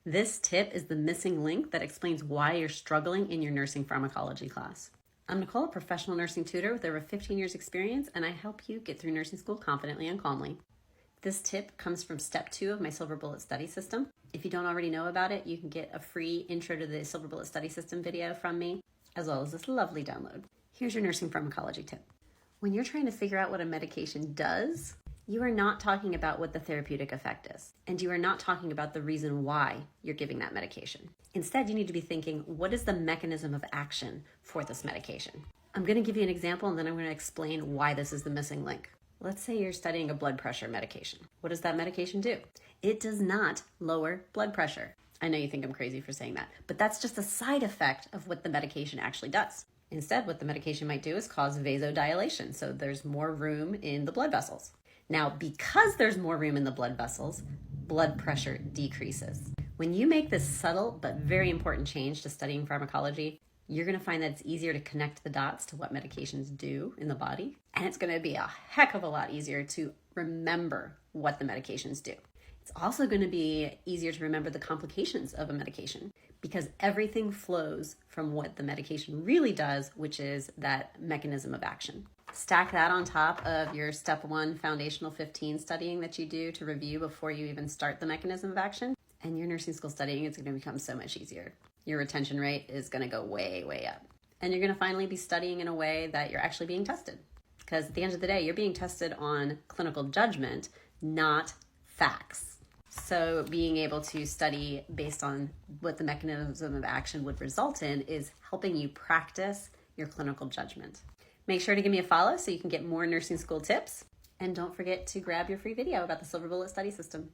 This tip is the missing link that explains why you're struggling in your nursing pharmacology class. I'm Nicole, a professional nursing tutor with over 15 years experience, and I help you get through nursing school confidently and calmly. This tip comes from step 2 of my Silver Bullet study system. If you don't already know about it, you can get a free intro to the Silver Bullet study system video from me, as well as this lovely download. Here's your nursing pharmacology tip. When you're trying to figure out what a medication does, you are not talking about what the therapeutic effect is, and you are not talking about the reason why you're giving that medication. Instead, you need to be thinking, what is the mechanism of action for this medication? I'm going to give you an example, and then I'm going to explain why this is the missing link. Let's say you're studying a blood pressure medication. What does that medication do? It does not lower blood pressure. I know you think I'm crazy for saying that, but that's just a side effect of what the medication actually does. Instead, what the medication might do is cause vasodilation, so there's more room in the blood vessels. Now, because there's more room in the blood vessels, blood pressure decreases. When you make this subtle but very important change to studying pharmacology, you're going to find that it's easier to connect the dots to what medications do in the body, and it's going to be a heck of a lot easier to remember what the medications do. It's also going to be easier to remember the complications of a medication because everything flows from what the medication really does, which is that mechanism of action. Stack that on top of your step 1 foundational 15 studying that you do to review before you even start the mechanism of action, and your nursing school studying is going to become so much easier. Your retention rate is going to go way, way up. And you're going to finally be studying in a way that you're actually being tested. Because at the end of the day, you're being tested on clinical judgment, not facts. So being able to study based on what the mechanism of action would result in is helping you practice your clinical judgment. Make sure to give me a follow so you can get more nursing school tips. And don't forget to grab your free video about the Silver Bullet study system.